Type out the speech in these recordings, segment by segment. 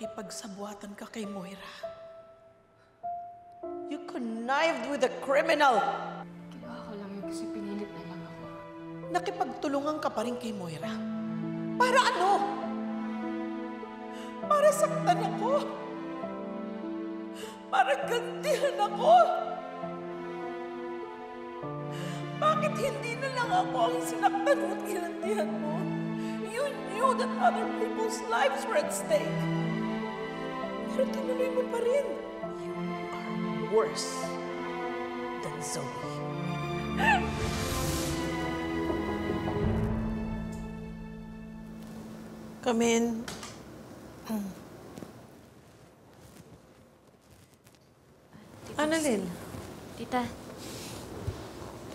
Nakipagsabuatan ka kay Moira. You connived with a criminal. Ginawa ko lang yun kasi pinilit na lang ako. Nakipagtulungan ka pa rin kay Moira. Para ano? Para saktan ako? Para gantihan ako? Bakit hindi na lang ako ang sinaktan mo at ginantihan mo? You knew that other people's lives were at stake. Pero tinuloy mo pa rin. You are worse than Zoe. Come in. Annalyn. Tita,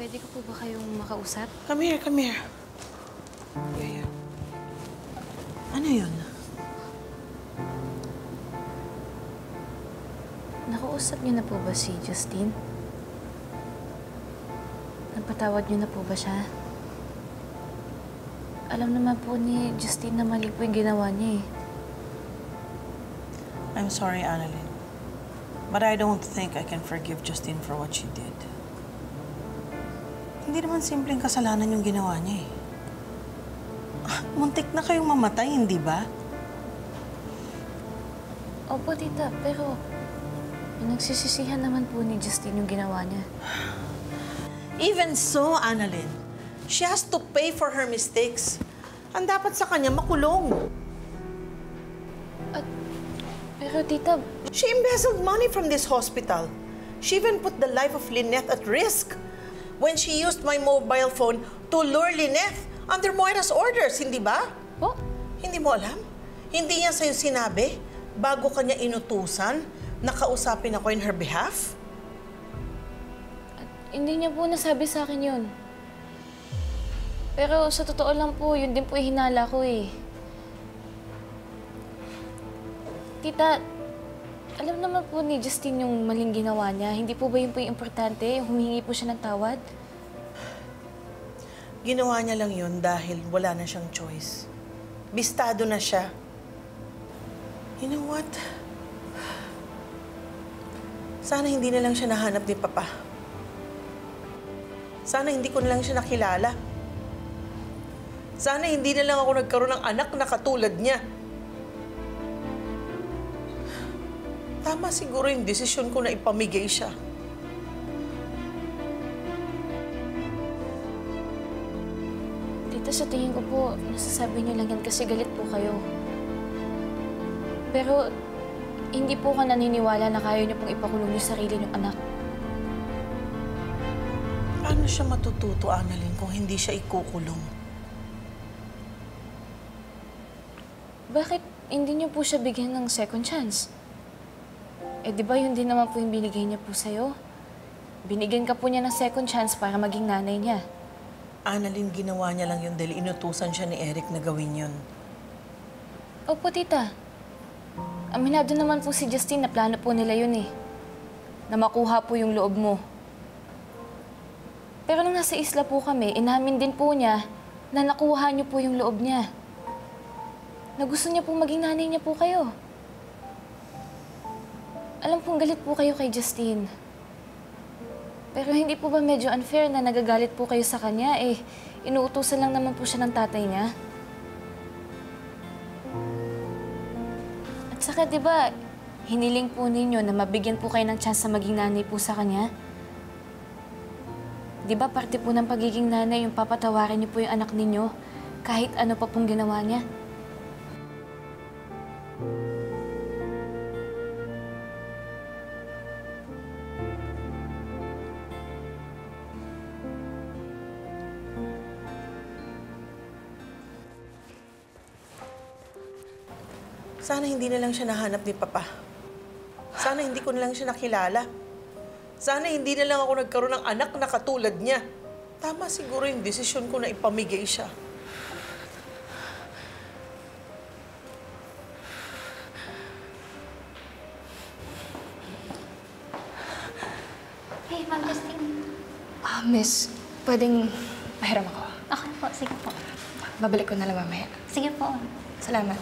pwede ko po ba kayong makausap? Come here, come here. Yeah. Ano yun? Nakausap niyo na po ba si Justine? Nagpatawad niyo na po ba siya? Alam naman po ni Justine na mali po yung ginawa niya eh. I'm sorry, Annalyn. But I don't think I can forgive Justine for what she did. Hindi naman simpleng kasalanan yung ginawa niya eh. Muntik na kayong mamatay, hindi ba? Opo, tita, pero nagsisisihan naman po ni Justine yung ginawa niya. Even so, Annalyn, she has to pay for her mistakes. Ang dapat sa kanya makulong. Pero tita, She embezzled money from this hospital. She even put the life of Lynette at risk when she used my mobile phone to lure Lynette under Moira's orders, hindi ba? po? Hindi mo alam? Hindi niya sa'yo sinabi bago kanya inutusan na kausapin ako in her behalf? Hindi niya po nasabi sa akin yun. Pero sa totoo lang po, yun din po hinala ko eh. Tita, alam naman po ni Justine yung maling ginawa niya. Hindi po ba yun po yung importante? Humingi po siya ng tawad? Ginawa niya lang yun dahil wala na siyang choice. Bistado na siya. You know what? Sana hindi na lang siya nahanap ni Papa. Sana hindi ko na lang siya nakilala. Sana hindi na lang ako nagkaroon ng anak na katulad niya. Tama siguro yung desisyon ko na ipamigay siya. Tita, sa tingin ko po, nasasabi niyo lang yan kasi galit po kayo. Pero hindi po ka naniniwala na kaya niyo pong ipakulong yung sarili niyong anak. Paano siya matututo, Annalyn, kung hindi siya ikukulong? Bakit hindi niyo po siya bigyan ng second chance? Eh, di ba yun din naman po yung binigay niya po sa'yo? Binigyan ka po niya ng second chance para maging nanay niya. Annalyn, ginawa niya lang yun dahil inutusan siya ni Eric na gawin yun. Opo, tita. Aminado naman po si Justine na plano po nila yun eh. Na makuha po yung loob mo. Pero nung nasa isla po kami, inamin din po niya na nakuha niyo po yung loob niya. Na gusto niya po maging nanay niya po kayo. Alam pong galit po kayo kay Justine. Pero hindi po ba medyo unfair na nagagalit po kayo sa kanya? Eh, inuutusan lang naman po siya ng tatay niya. At saka, di ba, hiniling po ninyo na mabigyan po kayo ng chance na maging nanay po sa kanya? Di ba, parte po ng pagiging nanay yung papatawarin niyo po yung anak ninyo kahit ano pa pong ginawa niya? Sana hindi na lang siya nahanap ni Papa. Sana hindi ko na lang siya nakilala. Sana hindi na lang ako nagkaroon ng anak na katulad niya. Tama siguro yung desisyon ko na ipamigay siya. Hey, Ma'am Justine. Miss, pwedeng mahiram ako. Okay po, sige po. Babalik ko na lang mamaya. Sige po. Salamat.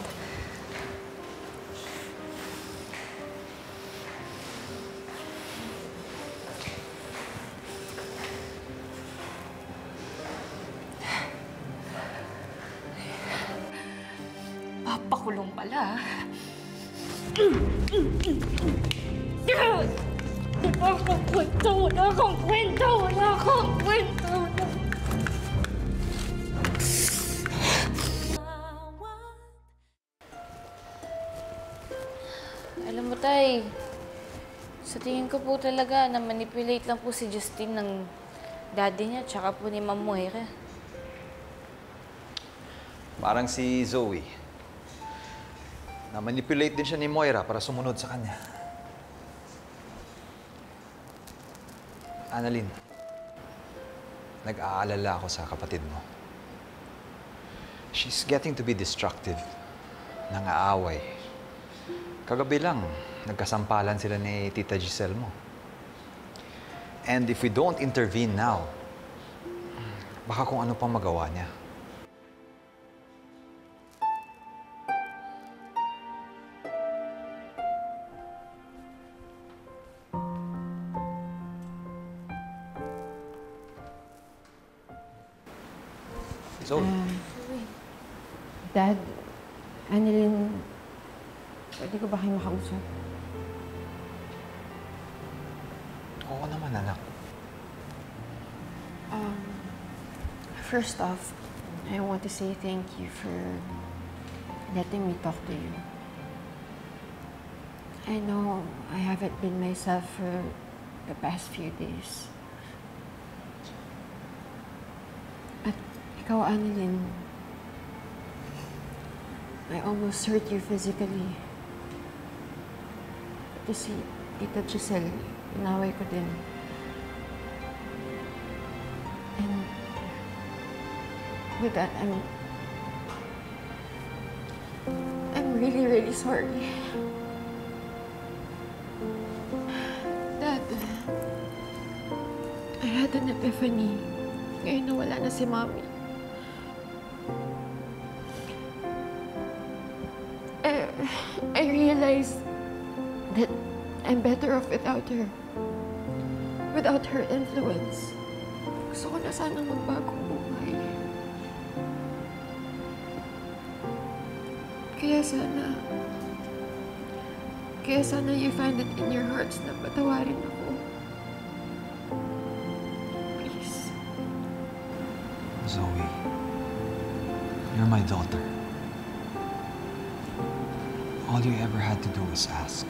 Papakulong pala. Wala akong kwento! Wala akong kwento! Wala akong kwento! Alam mo, Tay, sa tingin ko po talaga na manipulate lang po si Justine ng daddy niya tsaka po ni Ma'am Moira. Parang si Zoe. Na-manipulate din siya ni Moira para sumunod sa kanya. Annalyn, nag-aalala ako sa kapatid mo. She's getting to be destructive. Nang-aaway. Kagabi lang, nagkasampalan sila ni Tita Giselle mo. And if we don't intervene now, baka kung ano pang magawa niya. Zoe. Dad, Annalyn, pwede ko ba kayo makausap? Oo naman, anak. First off, I want to say thank you for letting me talk to you. I know I haven't been myself for the past few days. At ikaw, Annalyn, I almost hurt you physically. Kasi Tita Giselle, inaway ko din. And with that, I'm really, really sorry. Dad, I had an epiphany. Ngayon nawala na si Mommy. I realized that I'm better off without her. Without her influence. Gusto ko na sanang magbagong buhay. Kaya sana you find it in your hearts na patawarin ako. Please. Zoe, you're my daughter. All you ever had to do was ask.